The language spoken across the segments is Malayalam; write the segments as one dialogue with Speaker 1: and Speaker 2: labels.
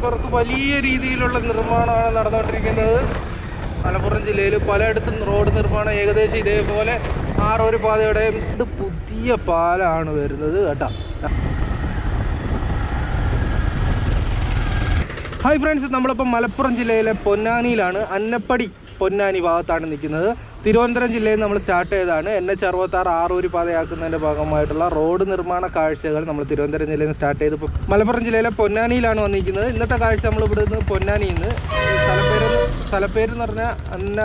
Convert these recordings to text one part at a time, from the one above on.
Speaker 1: അപ്പുറത്ത് വലിയ രീതിയിലുള്ള നിർമ്മാണമാണ് നടന്നുകൊണ്ടിരിക്കുന്നത്. മലപ്പുറം ജില്ലയിൽ പലയിടത്തും റോഡ് നിർമ്മാണം ഏകദേശം ഇതേപോലെ ആറൊരു പാതയുടെ പുതിയ പാലമാണ് വരുന്നത് കേട്ടോ. ഹായ് ഫ്രണ്ട്സ്, നമ്മളിപ്പോൾ മലപ്പുറം ജില്ലയിലെ പൊന്നാനിയിലാണ്. അന്നപ്പടി പൊന്നാനി ഭാഗത്താണ് നിൽക്കുന്നത്. തിരുവനന്തപുരം ജില്ലയിൽ നമ്മൾ സ്റ്റാർട്ട് ചെയ്തതാണ്. NH66 ആറൂര് പാതയാക്കുന്നതിൻ്റെ ഭാഗമായിട്ടുള്ള റോഡ് നിർമ്മാണ കാഴ്ചകൾ നമ്മൾ തിരുവനന്തപുരം ജില്ലയിൽ നിന്ന് സ്റ്റാർട്ട് ചെയ്ത് മലപ്പുറം ജില്ലയിലെ പൊന്നാനിയിലാണ് വന്നിരിക്കുന്നത്. ഇന്നത്തെ കാഴ്ച നമ്മൾ ഇവിടെ നിന്ന് പൊന്നാനിയിൽ നിന്ന് സ്ഥലപ്പേര് എന്ന് പറഞ്ഞാൽ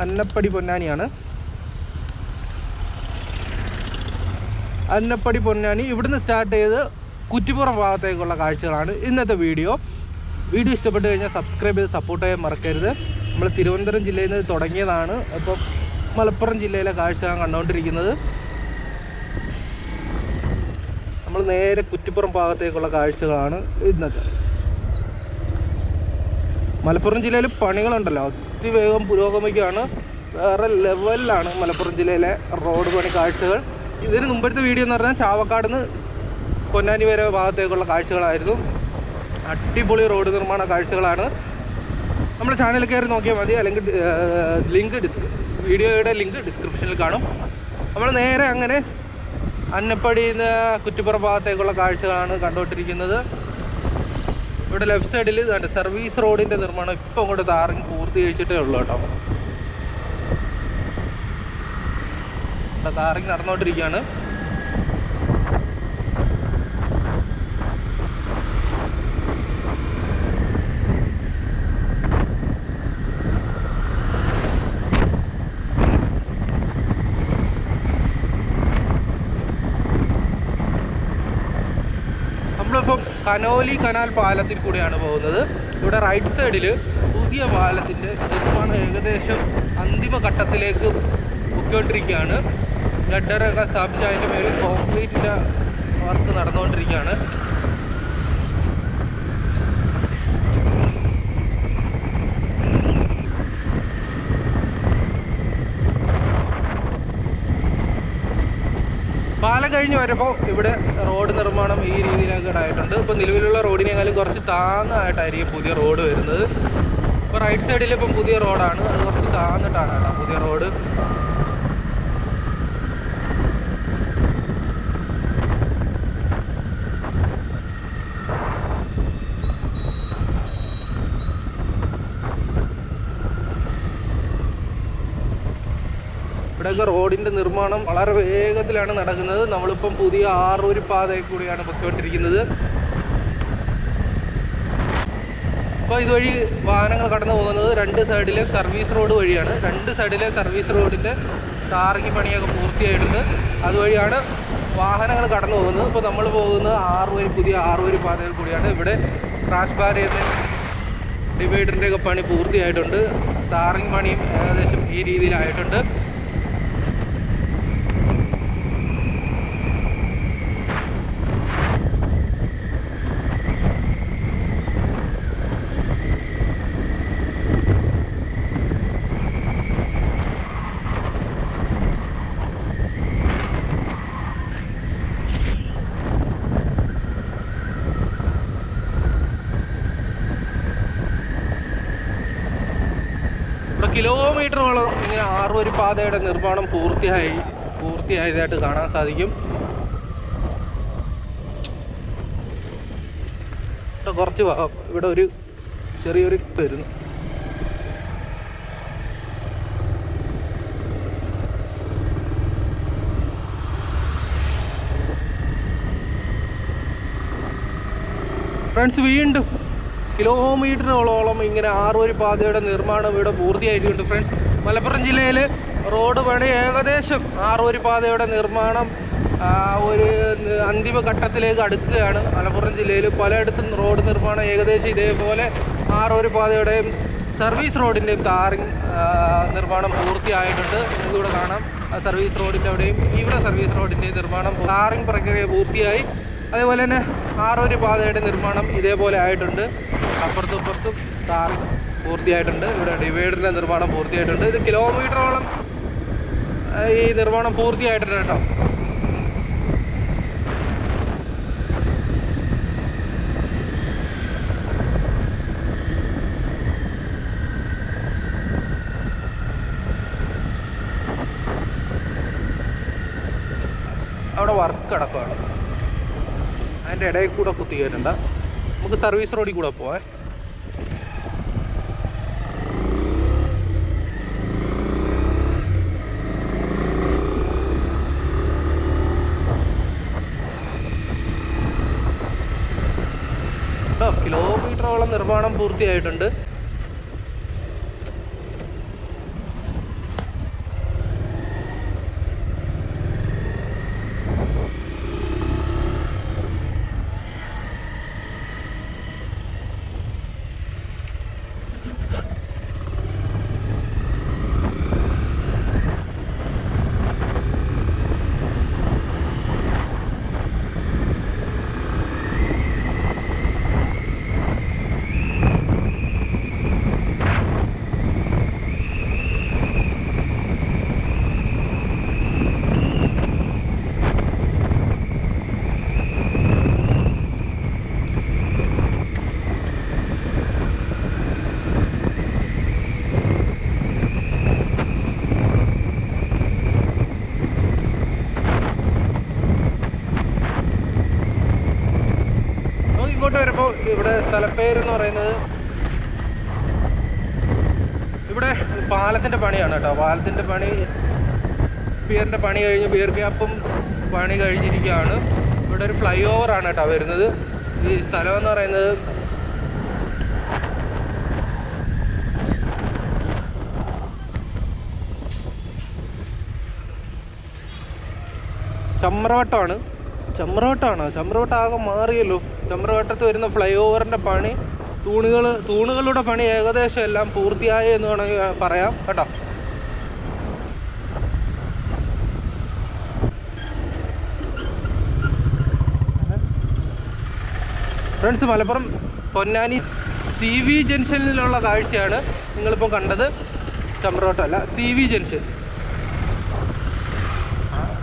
Speaker 1: അന്നപ്പടി പൊന്നാനിയാണ്. അന്നപ്പടി പൊന്നാനി ഇവിടുന്ന് സ്റ്റാർട്ട് ചെയ്ത് കുറ്റിപ്പുറം ഭാഗത്തേക്കുള്ള കാഴ്ചകളാണ് ഇന്നത്തെ വീഡിയോ ഇഷ്ടപ്പെട്ട് കഴിഞ്ഞാൽ സബ്സ്ക്രൈബ് ചെയ്ത് സപ്പോർട്ട് ചെയ്യാൻ മറക്കരുത്. നമ്മൾ തിരുവനന്തപുരം ജില്ലയിൽ നിന്ന് തുടങ്ങിയതാണ്. ഇപ്പം മലപ്പുറം ജില്ലയിലെ കാഴ്ചകളാണ് കണ്ടുകൊണ്ടിരിക്കുന്നത്. നമ്മൾ നേരെ കുറ്റിപ്പുറം ഭാഗത്തേക്കുള്ള കാഴ്ചകളാണ് ഇന്നത്തെ. മലപ്പുറം ജില്ലയിൽ പണികളുണ്ടല്ലോ, അതിവേഗം പുരോഗമിക്കുകയാണ്. വേറെ ലെവലിലാണ് മലപ്പുറം ജില്ലയിലെ റോഡ് പണി കാഴ്ചകൾ. ഇതിന് മുമ്പത്തെ വീഡിയോ എന്ന് പറഞ്ഞാൽ ചാവക്കാട് നിന്ന് പൊന്നാനി വരെ ഭാഗത്തേക്കുള്ള കാഴ്ചകളായിരുന്നു. അടിപൊളി റോഡ് നിർമ്മാണ കാഴ്ചകളാണ്. നമ്മുടെ ചാനലിൽ കയറി നോക്കിയാൽ മതി, അല്ലെങ്കിൽ വീഡിയോയുടെ ലിങ്ക് ഡിസ്ക്രിപ്ഷനിൽ കാണും. നമ്മൾ നേരെ അങ്ങനെ അന്നപ്പടിയിൽ നിന്ന് കുറ്റിപ്പുറം ഭാഗത്തേക്കുള്ള കാഴ്ചകളാണ് കണ്ടുകൊണ്ടിരിക്കുന്നത്. ഇവിടെ ലെഫ്റ്റ് സൈഡിൽ സർവീസ് റോഡിൻ്റെ നിർമ്മാണം ഇപ്പം അങ്ങോട്ട് താറിങ് പൂർത്തീകരിച്ചിട്ടേ ഉള്ളൂ കേട്ടോ. താറിങ് നടന്നുകൊണ്ടിരിക്കുകയാണ്. നമ്മളിപ്പം കനോലി കനാൽ പാലത്തിൽ കൂടെയാണ് പോകുന്നത്. ഇവിടെ റൈറ്റ് സൈഡിൽ പുതിയ പാലത്തിൻ്റെ നിർമ്മാണം ഏകദേശം അന്തിമ ഘട്ടത്തിലേക്ക് പൊയ്ക്കൊണ്ടിരിക്കുകയാണ്. ഗഡറൊക്കെ സ്ഥാപിച്ച് അതിൻ്റെ മേലിൽ കോൺക്രീറ്റിൻ്റെ വർക്ക് നടന്നുകൊണ്ടിരിക്കുകയാണ്. പാലം കഴിഞ്ഞ് വരുമ്പോൾ ഇവിടെ റോഡ് നിർമ്മാണം ഈ രീതിയിലൊക്കെ ആയിട്ടുണ്ട്. ഇപ്പോൾ നിലവിലുള്ള റോഡിനേക്കാളും കുറച്ച് താന്നായിട്ടായിരിക്കും പുതിയ റോഡ് വരുന്നത്. ഇപ്പോൾ റൈറ്റ് സൈഡിൽ ഇപ്പം പുതിയ റോഡാണ്, അത് കുറച്ച് താന്നിട്ടാണ് കേട്ടോ പുതിയ റോഡ്. ഇവിടെയൊക്കെ റോഡിൻ്റെ നിർമ്മാണം വളരെ വേഗത്തിലാണ് നടക്കുന്നത്. നമ്മളിപ്പം പുതിയ ആറൂര് പാതയിൽ കൂടിയാണ് പൊയ്ക്കൊണ്ടിരിക്കുന്നത്. അപ്പോൾ ഇതുവഴി വാഹനങ്ങൾ കടന്നു പോകുന്നത് രണ്ട് സൈഡിലെ സർവീസ് റോഡ് വഴിയാണ്. രണ്ട് സൈഡിലെ സർവീസ് റോഡിൻ്റെ ടാറിങ് പണിയൊക്കെ പൂർത്തിയായിട്ടുണ്ട്. അതുവഴിയാണ് വാഹനങ്ങൾ കടന്നു പോകുന്നത്. ഇപ്പോൾ നമ്മൾ പോകുന്നത് പുതിയ ആറൂര് പാതയിൽ കൂടിയാണ്. ഇവിടെ ക്രാഷ് ബാരിയറിൻ്റെ ഡിവൈഡറിൻ്റെയൊക്കെ പണി പൂർത്തിയായിട്ടുണ്ട്. ടാറിങ് പണിയും ഏകദേശം ഈ രീതിയിലായിട്ടുണ്ട്. കിലോമീറ്ററോളം ഇങ്ങനെ ആറൂര് പാതയുടെ നിർമ്മാണം പൂർത്തിയായതായിട്ട് കാണാൻ സാധിക്കും. കുറച്ച് ഇവിടെ ഒരു ചെറിയൊരു വരുന്നു. ഫ്രണ്ട്സ്, വീണ്ടും കിലോമീറ്ററുകളോളം ഇങ്ങനെ ആറൂര് പാതയുടെ നിർമ്മാണം ഇവിടെ പൂർത്തിയായിട്ടുണ്ട്. ഫ്രണ്ട്സ്, മലപ്പുറം ജില്ലയിൽ റോഡ് പണി ഏകദേശം ആറൂര് പാതയുടെ നിർമ്മാണം ഒരു അന്തിമ ഘട്ടത്തിലേക്ക് അടുക്കുകയാണ്. മലപ്പുറം ജില്ലയിൽ പലയിടത്തും റോഡ് നിർമ്മാണം ഏകദേശം ഇതേപോലെ ആറൂര് പാതയുടെയും സർവീസ് റോഡിൻ്റെയും ടാറിങ് നിർമ്മാണം പൂർത്തിയായിട്ടുണ്ട്. ഇതിലൂടെ കാണാം സർവീസ് റോഡിൻ്റെ അവിടെയും ഇവിടെ സർവീസ് റോഡിൻ്റെയും നിർമ്മാണം ടാറിങ് പ്രക്രിയ പൂർത്തിയായി. അതേപോലെ തന്നെ ആറൂര് പാതയുടെ നിർമ്മാണം ഇതേപോലെ ആയിട്ടുണ്ട്. അപ്പുറത്തും ഇപ്പുറത്തും ടാറിങ് പൂർത്തിയായിട്ടുണ്ട്. ഇവിടെ ഡിവൈഡറിൻ്റെ നിർമ്മാണം പൂർത്തിയായിട്ടുണ്ട്. ഇത് കിലോമീറ്ററോളം ഈ നിർമ്മാണം പൂർത്തിയായിട്ടുണ്ട് കേട്ടോ. കിടക്കുകയാണ്. അതിൻ്റെ ഇടയിൽ കൂടെ കുത്തി കയറ്റണ്ട, നമുക്ക് സർവീസ് റോഡിൽ കൂടെ പോവാം. കിലോമീറ്ററോളം നിർമ്മാണം പൂർത്തിയായിട്ടുണ്ട്. വരുമ്പോൾ ഇവിടെ സ്ഥലപ്പേരെന്ന് പറയുന്നത്, ഇവിടെ പാലത്തിൻ്റെ പണിയാണ് കേട്ടോ. പാലത്തിൻ്റെ പണി, പിയറിൻ്റെ പണി കഴിഞ്ഞ് പിയർ ക്യാപ്പും പണി കഴിഞ്ഞിരിക്കുകയാണ്. ഇവിടെ ഒരു ഫ്ലൈ ഓവറാണ് കേട്ടോ വരുന്നത്. ഈ സ്ഥലം എന്ന് പറയുന്നത് ചമ്രവട്ടമാണ്. ചമ്രവട്ടം ആകെ മാറിയല്ലോ. ചമ്രവട്ടത്ത് വരുന്ന ഫ്ലൈ ഓവറിൻ്റെ പണി, തൂണുകളുടെ പണി ഏകദേശം എല്ലാം പൂർത്തിയായി എന്ന് വേണമെങ്കിൽ പറയാം കേട്ടോ. ഫ്രണ്ട്സ്, മലപ്പുറം പൊന്നാനി CV ജംഗ്ഷനിലുള്ള കാഴ്ചയാണ് നിങ്ങളിപ്പോൾ കണ്ടത്. ചമ്രവട്ടം അല്ല, CV ജംഗ്ഷൻ.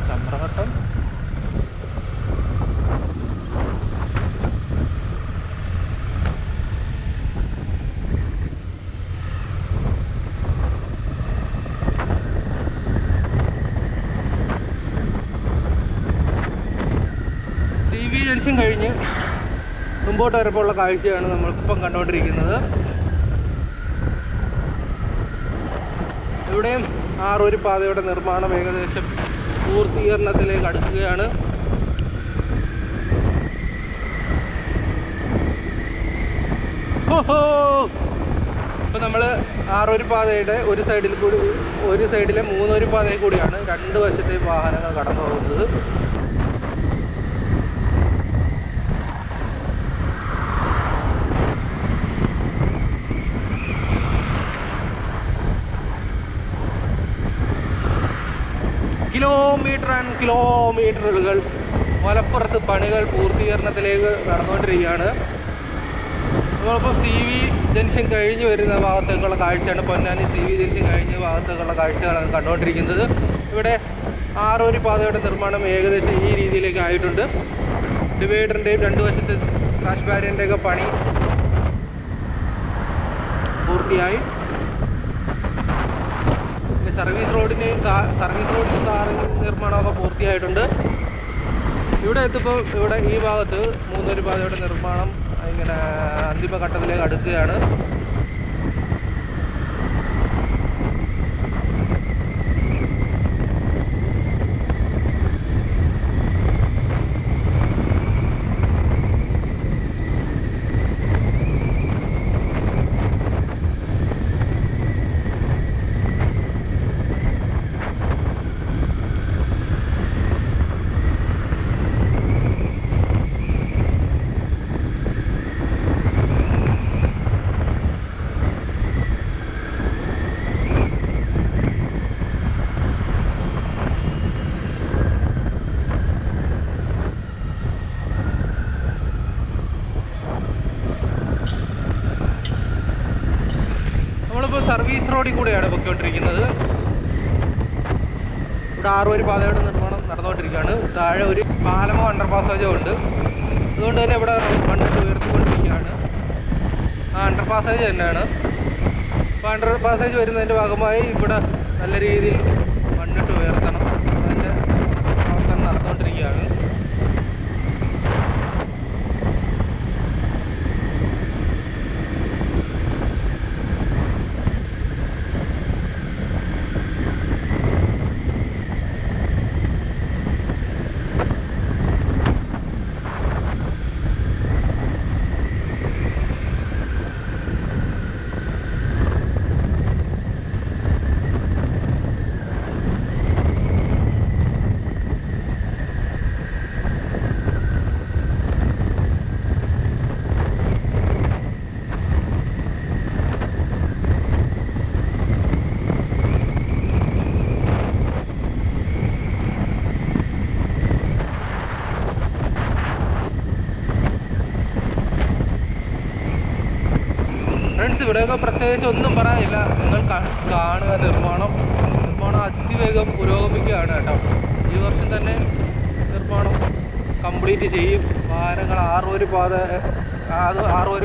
Speaker 1: ചമ്രവട്ടം ജംഗ്ഷൻ കഴിഞ്ഞ് മുമ്പോട്ട് വരുമ്പോൾ ഉള്ള കാഴ്ചയാണ് നമ്മളിപ്പം കണ്ടുകൊണ്ടിരിക്കുന്നത്. ഇവിടെയും ആറൂര് പാതയുടെ നിർമ്മാണം ഏകദേശം പൂർത്തീകരണത്തിലേക്ക് അടുക്കുകയാണ്. ഇപ്പം നമ്മൾ ആറൂര് പാതയുടെ ഒരു സൈഡിലെ മൂന്നൂര് പാതയിൽ കൂടിയാണ് രണ്ട് വശത്തെയും വാഹനങ്ങൾ കടന്നു പോകുന്നത്. കിലോമീറ്ററുകൾ മലപ്പുറത്ത് പണികൾ പൂർത്തീകരണത്തിലേക്ക് നടന്നുകൊണ്ടിരിക്കുകയാണ്. നമ്മളിപ്പോൾ CV ജംഗ്ഷൻ കഴിഞ്ഞ് വരുന്ന ഭാഗത്തേക്കുള്ള കാഴ്ചയാണ്. പൊന്നാനി CV ജംഗ്ഷൻ കഴിഞ്ഞ ഭാഗത്തേക്കുള്ള കാഴ്ചകളാണ് കണ്ടുകൊണ്ടിരിക്കുന്നത്. ഇവിടെ ആറൂര് പാതയുടെ നിർമ്മാണം ഏകദേശം ഈ രീതിയിലേക്ക് ആയിട്ടുണ്ട്. ഡിവൈഡറിൻ്റെയും രണ്ട് വശത്തെ ക്രാഷ് ബാരിയറിൻ്റെയൊക്കെ പണി പൂർത്തിയായി. സർവീസ് റോഡിൻ്റെയും ടാറിംഗ് നിർമ്മാണമൊക്കെ പൂർത്തിയായിട്ടുണ്ട്. ഇവിടെ എത്തുമ്പോൾ ഇവിടെ ഈ ഭാഗത്ത് മൂന്നൂര് പാതയുടെ നിർമ്മാണം ഇങ്ങനെ അന്തിമഘട്ടത്തിലേക്ക് അടുക്കുകയാണ്. സർവീസ് റോഡിൽ കൂടെയാണ് പൊയ്ക്കൊണ്ടിരിക്കുന്നത്. ഇവിടെ ആറൂര് പാതയുടെ നിർമ്മാണം നടന്നുകൊണ്ടിരിക്കുകയാണ്. താഴെ ഒരു പാലമോ അണ്ടർ പാസേജോ ഉണ്ട്. അതുകൊണ്ട് തന്നെ ഇവിടെ മണ്ണിട്ട് ഉയർത്തിക്കൊണ്ടിരിക്കുകയാണ്. ആ അണ്ടർ പാസേജ് തന്നെയാണ്. അപ്പോൾ അണ്ടർ പാസേജ് വരുന്നതിൻ്റെ ഭാഗമായി ഇവിടെ നല്ല രീതിയിൽ മണ്ണിട്ട് ഉയർത്തണം. അതിൻ്റെ പ്രവർത്തനം നടന്നുകൊണ്ടിരിക്കുകയാണ്. ഫ്രണ്ട്സ്, ഇവിടെയൊക്കെ പ്രത്യേകിച്ച് ഒന്നും പറയാനില്ല. നിങ്ങൾ കാണുക, നിർമ്മാണം അതിവേഗം പുരോഗമിക്കുകയാണ് കേട്ടോ. ഈ വർഷം തന്നെ നിർമ്മാണം കംപ്ലീറ്റ് ചെയ്യും. വാഹനങ്ങൾ ആറുവരി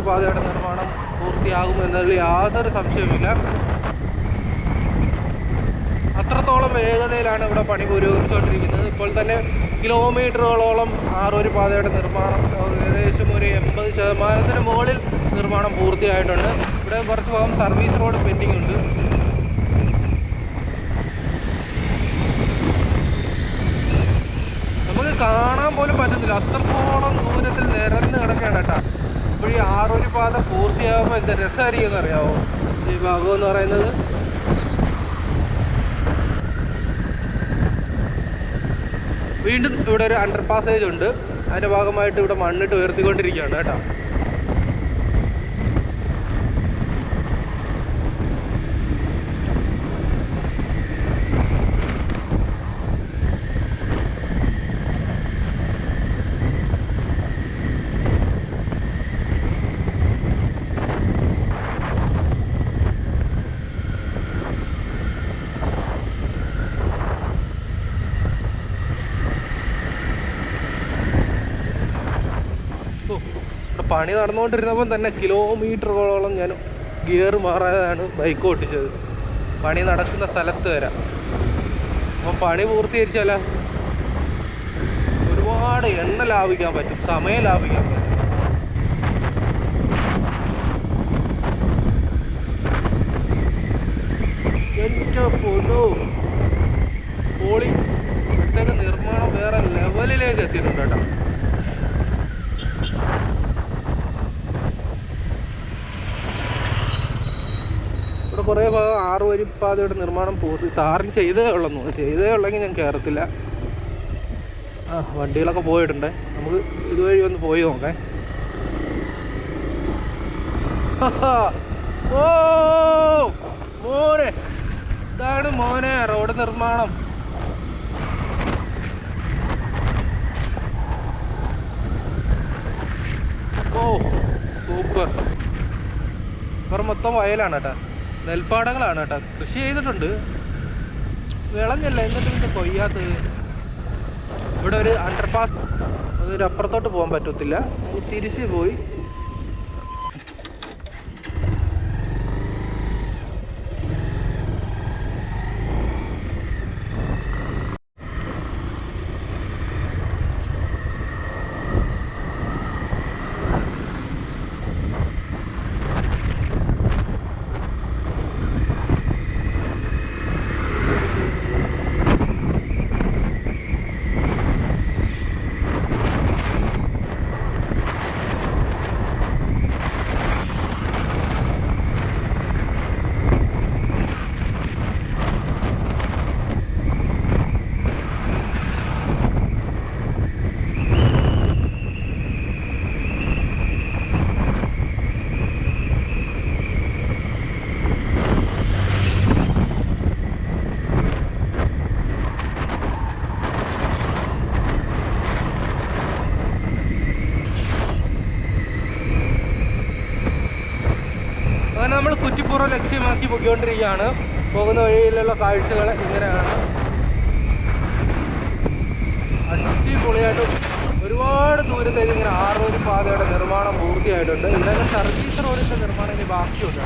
Speaker 1: പാതയുടെ നിർമ്മാണം പൂർത്തിയാകുമെന്നതിൽ യാതൊരു സംശയവുമില്ല. അത്രത്തോളം വേഗതയിലാണ് ഇവിടെ പണി പുരോഗമിച്ചുകൊണ്ടിരിക്കുന്നത്. ഇപ്പോൾ തന്നെ കിലോമീറ്ററുകളോളം ആറുവരി പാതയുടെ നിർമ്മാണം ഏകദേശം ഒരു 80% മുകളിൽ നിർമ്മാണം പൂർത്തിയായിട്ടുണ്ട്. ഇവിടെ കുറച്ച് ഭാഗം സർവീസ് റോഡ് പെൻഡിങ് ഉണ്ട്. നമുക്ക് കാണാൻ പോലും പറ്റുന്നില്ല, അത്രത്തോളം ദൂരത്തിൽ നിരന്ന് കിടക്കുകയാണ് കേട്ടോ. ഇപ്പോൾ ഈ ആറുവരി പാത പൂർത്തിയാകുമ്പോൾ എന്ത് രസമായിരിക്കും എന്നറിയാമോ ഈ ഭാഗം എന്ന് പറയുന്നത്. വീണ്ടും ഇവിടെ ഒരു അണ്ടർ പാസേജ് ഉണ്ട്. അതിൻ്റെ ഭാഗമായിട്ട് ഇവിടെ മണ്ണിട്ട് ഉയർത്തിക്കൊണ്ടിരിക്കുകയാണ് കേട്ടോ. പണി നടന്നുകൊണ്ടിരുന്നപ്പം തന്നെ കിലോമീറ്ററുകളോളം ഞാൻ ഗിയർ മാറാതാണ് ബൈക്ക് ഓട്ടിച്ചത്, പണി നടക്കുന്ന സ്ഥലത്ത് വരാം. അപ്പം പണി പൂർത്തീകരിച്ചാൽ ഒരുപാട് എണ്ണ ലാഭിക്കാൻ പറ്റും, സമയം ലാഭിക്കാൻ പറ്റും. പോളി ഇവിടുത്തേക്ക് നിർമ്മാണം വേറെ ലെവലിലേക്ക് എത്തിയിട്ടുണ്ട് കേട്ടോ. ഇവിടെ കുറേ ഭാഗം ആറുവരി പാതയുടെ നിർമ്മാണം ടാറിങ് ചെയ്തേ ഉള്ളെങ്കിൽ ഞാൻ കയറത്തില്ല. വണ്ടികളൊക്കെ പോയിട്ടുണ്ട്. നമുക്ക് ഇതുവഴി ഒന്ന് പോയി നോക്കാം. ഓ മോനെ, ഇതാണ് മോനെ റോഡ് നിർമ്മാണം. ഓ സൂപ്പർ. ഇവിടെ മൊത്തം വയലാണ് കേട്ടോ, നെൽപ്പാടങ്ങളാണ് കേട്ടോ. കൃഷി ചെയ്തിട്ടുണ്ട്, വിളഞ്ഞല്ല, എന്നിട്ട് പിന്നെ കൊയ്യാത്തത്. ഇവിടെ ഒരു അണ്ടർപാസ്, അതൊരു അപ്പുറത്തോട്ട് പോകാൻ പറ്റത്തില്ല, തിരിച്ച് പോയി. അങ്ങനെ നമ്മൾ കുറ്റിപ്പുറം ലക്ഷ്യമാക്കി പോയിക്കൊണ്ടിരിക്കുകയാണ്. പോകുന്ന വഴിയിലുള്ള കാഴ്ചകൾ ഇങ്ങനെയാണ്. അടിപൊളിയായിട്ട് ഒരുപാട് ദൂരത്തേക്ക് ഇങ്ങനെ ആറുവരി പാതയുടെ നിർമ്മാണം പൂർത്തിയായിട്ടുണ്ട്. ഇവിടെയൊക്കെ സർവീസ് റോഡിൻ്റെ നിർമ്മാണം ഇനി ബാക്കിയുണ്ട്.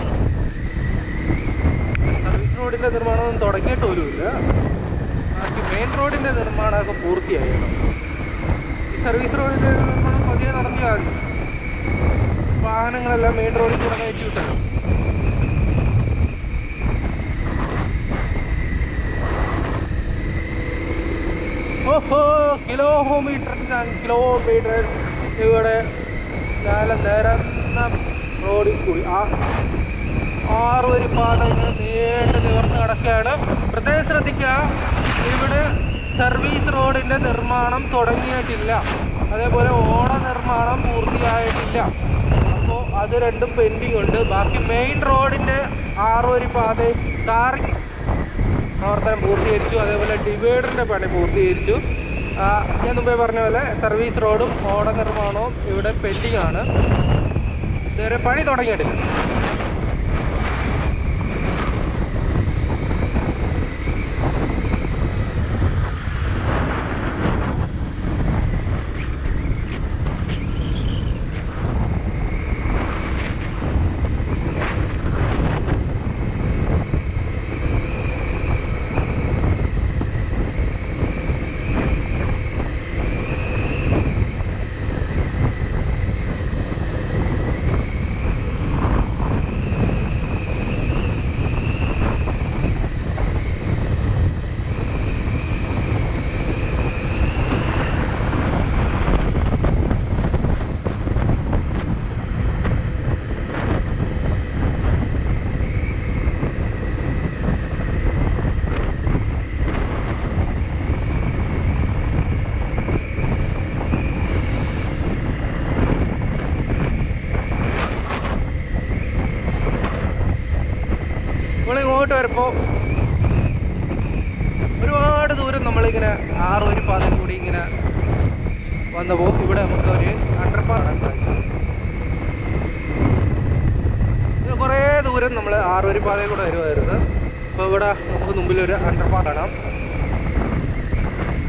Speaker 1: സർവീസ് റോഡിൻ്റെ നിർമ്മാണം തുടങ്ങിയിട്ട് പോലുമില്ല. ബാക്കി മെയിൻ റോഡിൻ്റെ നിർമ്മാണമൊക്കെ പൂർത്തിയായിരുന്നു. ഈ സർവീസ് റോഡിൻ്റെ നിർമ്മാണം പതിയെ നടത്തിയാൽ മതി. വാഹനങ്ങളെല്ലാം മെയിൻ റോഡിൽ കൂടെ കയറ്റി വിട്ടല്ലോ. ഓഹോ, കിലോമീറ്റേഴ്സ് ഇവിടെ നിരന്ന റോഡിൽ കൂടി ആറുവരി പാത ഇങ്ങനെ നീണ്ട് നിവർന്ന് കിടക്കുകയാണ്. പ്രത്യേകം ശ്രദ്ധിക്കുക, ഇവിടെ സർവീസ് റോഡിൻ്റെ നിർമ്മാണം തുടങ്ങിയിട്ടില്ല, അതേപോലെ ഓട നിർമ്മാണം പൂർത്തിയായിട്ടില്ല. അപ്പോൾ അത് രണ്ടും പെൻഡിങ് ഉണ്ട്. ബാക്കി മെയിൻ റോഡിൻ്റെ ആറുവരി പാതയും ടാറിങ് പ്രവർത്തനം പൂർത്തീകരിച്ചു, അതേപോലെ ഡിവൈഡറിൻ്റെ പണി പൂർത്തീകരിച്ചു. ഞാൻ മുമ്പേ പറഞ്ഞ പോലെ സർവീസ് റോഡും ഓട നിർമ്മാണവും ഇവിടെ പെൻഡിങ് ആണ്, ഇതുവരെ പണി തുടങ്ങിയിട്ടില്ല. ഇങ്ങോട്ട് വരുമ്പോൾ ഒരുപാട് ദൂരം നമ്മളിങ്ങനെ ആറുവരി പാതയിൽ കൂടി ഇങ്ങനെ വന്നപ്പോൾ ഇവിടെ നമുക്ക് ഒരു അണ്ടർപാസ് കാണാൻ സാധിച്ചത്. ഇത് കുറേ ദൂരം നമ്മൾ ആറുവരി പാതയിൽ കൂടെ വരുമായിരുന്നു. അപ്പോൾ ഇവിടെ നമുക്ക് മുമ്പിലൊരു അണ്ടർപാസ് കാണാം.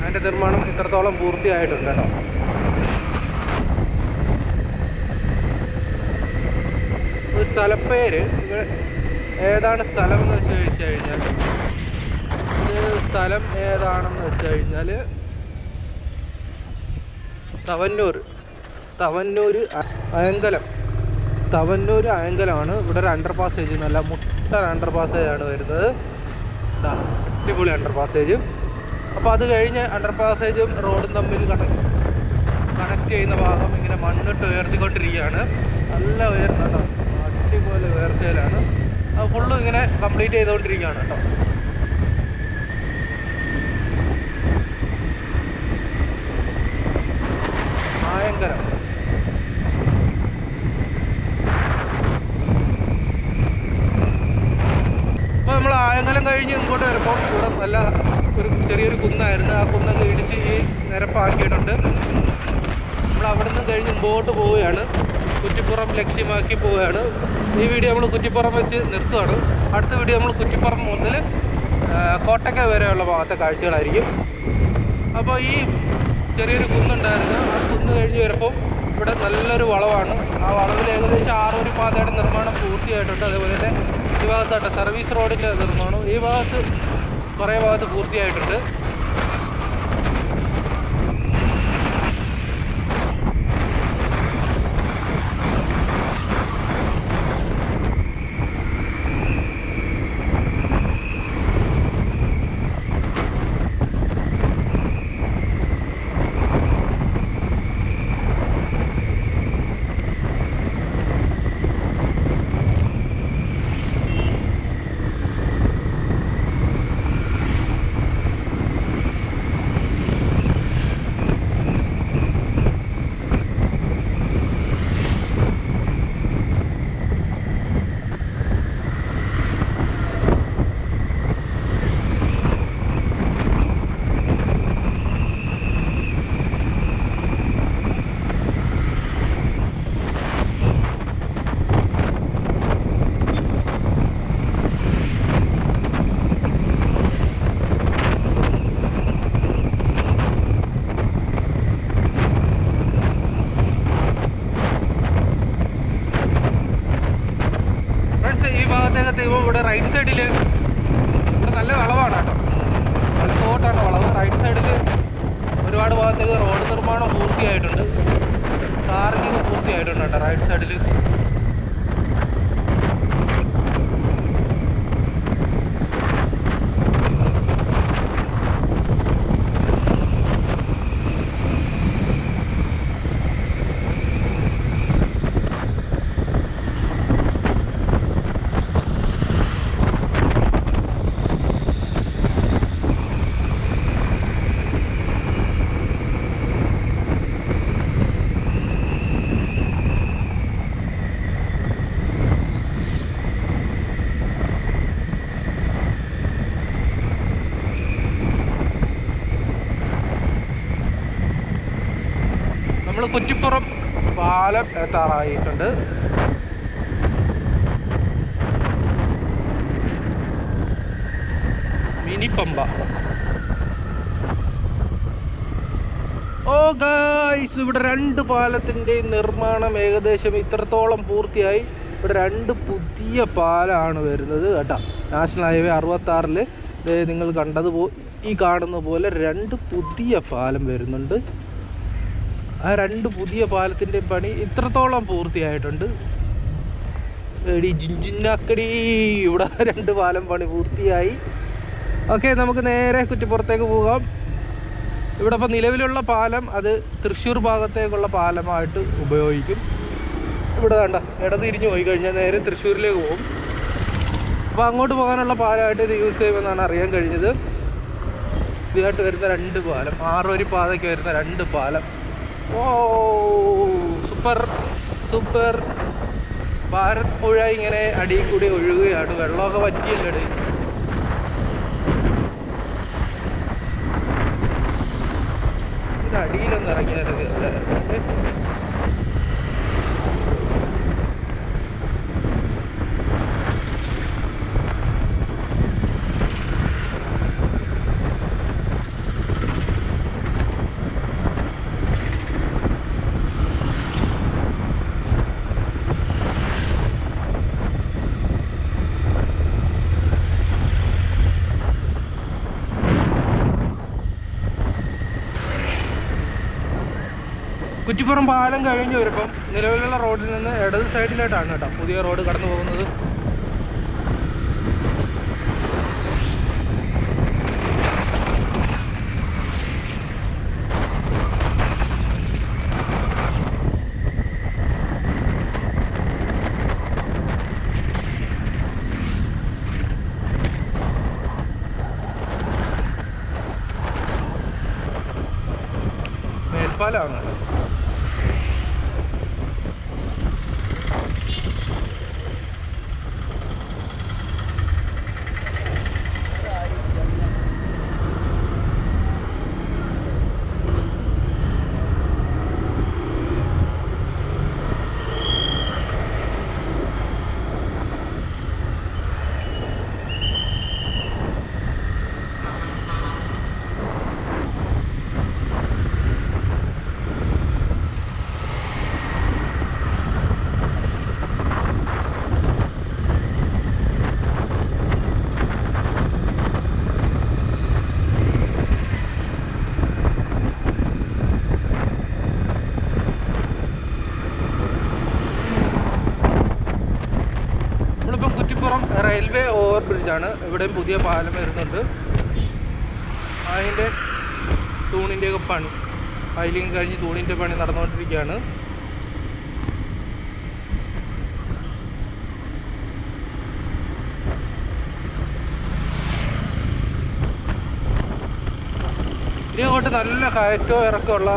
Speaker 1: അതിൻ്റെ നിർമ്മാണം ഇത്രത്തോളം പൂർത്തിയായിട്ടുണ്ട് കേട്ടോ. ഒരു സ്ഥലപ്പേര് ഇവിടെ ഏതാണ് സ്ഥലം എന്ന് വെച്ച് കഴിഞ്ഞാൽ ഇത് സ്ഥലം ഏതാണെന്ന് വെച്ച് കഴിഞ്ഞാൽ തവന്നൂർ അയങ്കലമാണ്. ഇവിടെ ഒരു അണ്ടർ പാസേജ്, നല്ല മുട്ട അണ്ടർ പാസേജാണ് വരുന്നത്. അടിപൊളി അണ്ടർ പാസേജ്. അപ്പോൾ അത് കഴിഞ്ഞ് അണ്ടർ പാസേജും റോഡും തമ്മിൽ കണക്ട് ചെയ്യുന്ന ഭാഗം ഇങ്ങനെ മണ്ണിട്ട് ഉയർത്തിക്കൊണ്ടിരിക്കുകയാണ്. നല്ല ഉയർന്ന അടിപൊളി ഉയർച്ചയിലാണ്. അത് ഫുള്ളും ഇങ്ങനെ കംപ്ലീറ്റ് ചെയ്തുകൊണ്ടിരിക്കുകയാണ് കേട്ടോ. ആയങ്കലം അപ്പോൾ നമ്മൾ ആയങ്കലം കഴിഞ്ഞ് ഇങ്ങോട്ട് വരുമ്പോൾ ഇവിടെ നല്ല ഒരു ചെറിയൊരു കുന്നായിരുന്നു. ആ കുന്നൊക്കെ ഇടിച്ച് ഈ നിരപ്പാക്കിയിട്ടുണ്ട്. നമ്മൾ അവിടെ നിന്ന് കഴിഞ്ഞ് മുമ്പോട്ട് പോവുകയാണ്. കുറ്റിപ്പുറം ലക്ഷ്യമാക്കി പോവുകയാണ്. ഈ വീഡിയോ നമ്മൾ കുറ്റിപ്പുറം വെച്ച് നിർത്തുകയാണ്. അടുത്ത വീഡിയോ നമ്മൾ കുറ്റിപ്പുറം മുതൽ കോട്ടയ്ക്ക വരെയുള്ള ഭാഗത്തെ കാഴ്ചകളായിരിക്കും. അപ്പോൾ ഈ ചെറിയൊരു കുന്നുണ്ടായിരുന്നു. ആ കുന്ന് കഴിഞ്ഞ് വരുമ്പോൾ ഇവിടെ നല്ലൊരു വളവാണ്. ആ വളവിൽ ഏകദേശം ആറുവരി പാതയുടെ നിർമ്മാണം പൂർത്തിയായിട്ടുണ്ട്. അതേപോലെ തന്നെ ഈ ഭാഗത്തായിട്ട് സർവീസ് റോഡിൻ്റെ നിർമ്മാണം ഈ ഭാഗത്ത് കുറേ ഭാഗത്ത് പൂർത്തിയായിട്ടുണ്ട്. ഇവിടെ റൈറ്റ് സൈഡിൽ ഇവിടെ നല്ല വളവാണ് കേട്ടോ. വലത്തോട്ടാണ് വളവ്. റൈറ്റ് സൈഡിൽ ഒരുപാട് ഭാഗത്തേക്ക് റോഡ് നിർമ്മാണം പൂർത്തിയായിട്ടുണ്ട്. ടാറിങ്ങൊക്കെ പൂർത്തിയായിട്ടുണ്ട് കേട്ടോ റൈറ്റ് സൈഡിൽ. നമ്മൾ കുറ്റിപ്പുറം പാലം എത്താറായിട്ടുണ്ട്. മിനി പമ്പ. ഓ ഗായ്സ്, ഇവിടെ രണ്ട് പാലത്തിൻ്റെ നിർമ്മാണം ഏകദേശം ഇത്രത്തോളം പൂർത്തിയായി. ഇവിടെ രണ്ട് പുതിയ പാലമാണ് വരുന്നത് കേട്ടോ. നാഷണൽ ഹൈവേ 66-ൽ നിങ്ങൾ ഈ കാണുന്ന പോലെ രണ്ട് പുതിയ പാലം വരുന്നുണ്ട്. ആ രണ്ട് പുതിയ പാലത്തിൻ്റെ പണി ഇത്രത്തോളം പൂർത്തിയായിട്ടുണ്ട്. ജിഞ്ചിനാക്കടി ഇവിടെ രണ്ട് പാലം പണി പൂർത്തിയായി. ഓക്കെ, നമുക്ക് നേരെ കുറ്റിപ്പുറത്തേക്ക് പോകാം. ഇവിടെ ഇപ്പോൾ നിലവിലുള്ള പാലം അത് തൃശ്ശൂർ ഭാഗത്തേക്കുള്ള പാലമായിട്ട് ഉപയോഗിക്കും. ഇവിടെ വേണ്ട ഇടതിരിഞ്ഞ് പോയി കഴിഞ്ഞാൽ നേരെ തൃശ്ശൂരിലേക്ക് പോകും. അപ്പോൾ അങ്ങോട്ട് പോകാനുള്ള പാലമായിട്ട് ഇത് യൂസ് ചെയ്യുമെന്നാണ് അറിയാൻ കഴിഞ്ഞത്. ഇതായിട്ട് വരുന്ന രണ്ട് പാലം, ആറുവരി പാതയ്ക്ക് വരുന്ന രണ്ട് പാലം. ഓ സൂപ്പർ സൂപ്പർ. ഭാരത് പുഴ ഇങ്ങനെ അടിയിൽ കൂടി ഒഴുകുകയാണ്. വെള്ളമൊക്കെ പറ്റിയല്ലേ. പാലത്തിന് അടിയിലൊന്ന് ഇറങ്ങിയത്. കുറ്റിപ്പുറം പാലം കഴിഞ്ഞ് വരുമ്പം നിലവിലുള്ള റോഡിൽ നിന്ന് ഇടത് സൈഡിലായിട്ടാണ് കേട്ടോ പുതിയ റോഡ് കടന്നു പോകുന്നത്. മേൽപ്പാലമാണ് കേട്ടോ. റെയിൽവേ ഓവർ ബ്രിഡ്ജാണ്. ഇവിടെയും പുതിയ പാലം വരുന്നുണ്ട്. അതിൻ്റെ തൂണിൻ്റെയൊക്കെ പണി പൈലിങ് കഴിഞ്ഞ് തൂണിൻ്റെ പണി നടന്നുകൊണ്ടിരിക്കുകയാണ്. ഇനി അങ്ങോട്ട് നല്ല കയറ്റോ ഇറക്കമുള്ള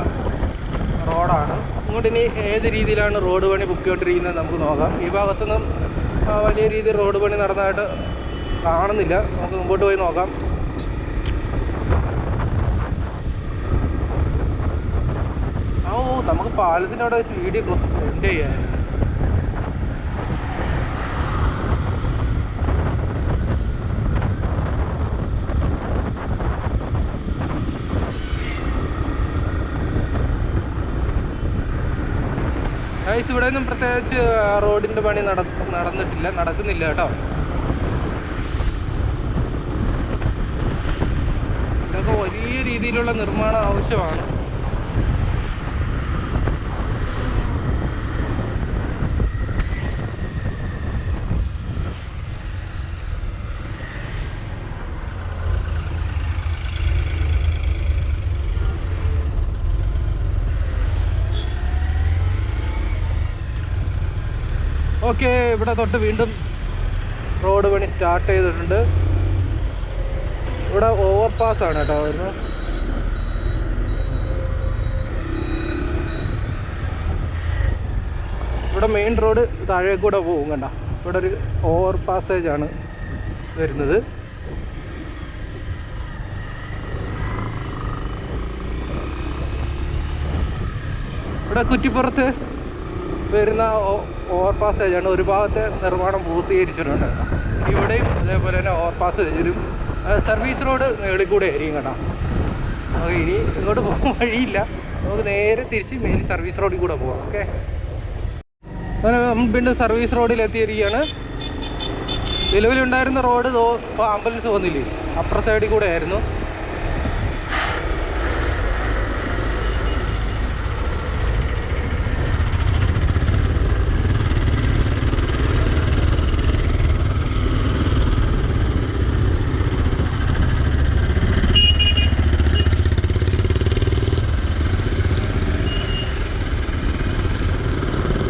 Speaker 1: റോഡാണ്. ഇങ്ങോട്ട് ഇനി ഏത് രീതിയിലാണ് റോഡ് പണി പൊക്കിക്കൊണ്ടിരിക്കുന്നത് നമുക്ക് നോക്കാം. ഈ ഭാഗത്തുനിന്നും വലിയ രീതിയിൽ റോഡ് പണി നടന്നതായിട്ട് കാണുന്നില്ല. നമുക്ക് മുമ്പോട്ട് പോയി നോക്കാം. നമുക്ക് പാലത്തിനവിടെ വെച്ച് വീഡിയോ എൻഡ് ചെയ്യാൻ. ഇവിടെ ഒന്നും പ്രത്യേകിച്ച് റോഡിൻ്റെ പണി നടക്കുന്നില്ല കേട്ടോ. ഇതൊക്കെ വലിയ രീതിയിലുള്ള നിർമ്മാണം ആവശ്യമാണ്. ഓക്കെ, ഇവിടെ തൊട്ട് വീണ്ടും റോഡ് പണി സ്റ്റാർട്ട് ചെയ്തിട്ടുണ്ട്. ഇവിടെ ഓവർ പാസ് ആണ് കേട്ടോ വരുന്നത്. ഇവിടെ മെയിൻ റോഡ് താഴേക്കൂടെ പോകും കണ്ട. ഇവിടെ ഒരു ഓവർ പാസേജ് ആണ് വരുന്നത്. ഇവിടെ കുറ്റിപ്പുറത്ത് വരുന്ന ഓവർ പാസേജാണ്. ഒരു ഭാഗത്തെ നിർമ്മാണം പൂർത്തീകരിച്ചിട്ടുണ്ട്. ഇവിടെയും അതേപോലെ തന്നെ ഓവർ പാസേജ് സർവീസ് റോഡ് മേളിൽ കൂടെ ആയിരിക്കും കേട്ടോ. നമുക്ക് ഇനി ഇങ്ങോട്ട് പോകാൻ വഴിയില്ല. നമുക്ക് നേരെ തിരിച്ച് മെയിൻ സർവീസ് റോഡിൽ കൂടെ പോകാം. ഓക്കെ, അങ്ങനെ വീണ്ടും സർവീസ് റോഡിൽ എത്തിയിരിക്കുകയാണ്. നിലവിലുണ്ടായിരുന്ന റോഡ് ഇപ്പോൾ ആംബുലൻസ് വന്നില്ലേ, അപ്പുറ സൈഡിൽ കൂടെ ആയിരുന്നു.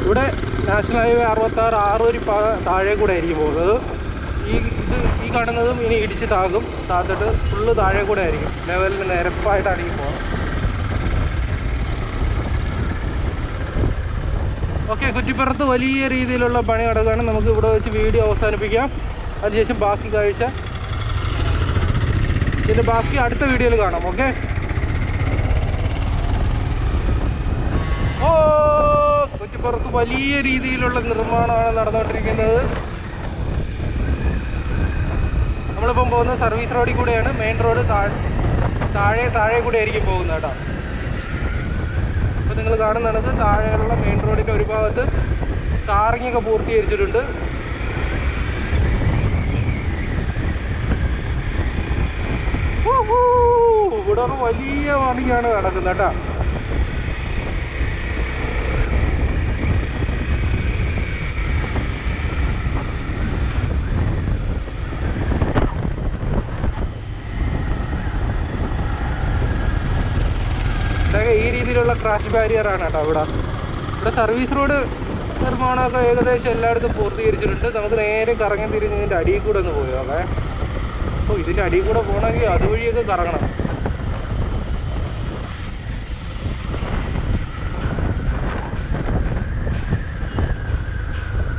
Speaker 1: ഇവിടെ നാഷണൽ ഹൈവേ 66 ആറൂരി താഴെ കൂടെ ആയിരിക്കും പോകുന്നത്. ഈ കാണുന്നതും ഇനി ഇടിച്ച് താത്തിട്ട് ഫുള്ള് താഴെ കൂടെ ആയിരിക്കും. ലെവലിന് നിരപ്പായിട്ടായിരിക്കും പോകുന്നത്. ഓക്കെ, കുറ്റിപ്പുറത്ത് വലിയ രീതിയിലുള്ള പണി നടക്കുകയാണ്. നമുക്ക് ഇവിടെ വെച്ച് വീഡിയോ അവസാനിപ്പിക്കാം. അതിനുശേഷം ബാക്കി കാഴ്ച ഇതിൻ്റെ ബാക്കി അടുത്ത വീഡിയോയിൽ കാണാം. ഓക്കെ. ഓ, കുറ്റിപ്പുറത്ത് വലിയ രീതിയിലുള്ള നിർമ്മാണമാണ് നടന്നുകൊണ്ടിരിക്കുന്നത്. നമ്മളിപ്പം പോകുന്ന സർവീസ് റോഡിൽ കൂടെയാണ്. മെയിൻ റോഡ് താഴെ കൂടെ ആയിരിക്കും പോകുന്നത് കേട്ടോ. അപ്പോൾ നിങ്ങൾ കാണുന്നത് താഴെയുള്ള മെയിൻ റോഡിൻ്റെ ഒരു ഭാഗത്ത് ടാറിങ്ങൊക്കെ പൂർത്തീകരിച്ചിട്ടുണ്ട്. ഇവിടെ വലിയ പണിയാണ് നടക്കുന്നത് കേട്ടോ. ഈ രീതിയിലുള്ള ക്രാഷ് ബാരിയറാണ് കേട്ടോ ഇവിടെ സർവീസ് റോഡ് നിർമ്മാണമൊക്കെ ഏകദേശം എല്ലായിടത്തും പൂർത്തീകരിച്ചിട്ടുണ്ട്. നമുക്ക് നേരെ കറങ്ങി തിരിഞ്ഞ് ഇതിൻ്റെ അടിയിൽ കൂടെ ഒന്ന് പോയി നോക്കേ. അപ്പോൾ ഇതിൻ്റെ അടിയിൽ കൂടെ പോകണമെങ്കിൽ അതുവഴിയൊക്കെ കറങ്ങണം.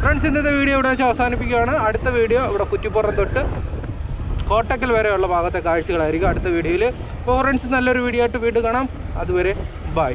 Speaker 1: ഫ്രണ്ട്സ്, ഇന്നത്തെ വീഡിയോ ഇവിടെ വെച്ച് അവസാനിപ്പിക്കുകയാണ്. അടുത്ത വീഡിയോ ഇവിടെ കുറ്റിപ്പുറം തൊട്ട് കോട്ടക്കൽ വരെയുള്ള ഭാഗത്തെ കാഴ്ചകളായിരിക്കും അടുത്ത വീഡിയോയിൽ. അപ്പോൾ ഫ്രണ്ട്സ്, നല്ലൊരു വീഡിയോ ആയിട്ട് വീണ്ടും കാണാം. അതുവരെ ബൈ.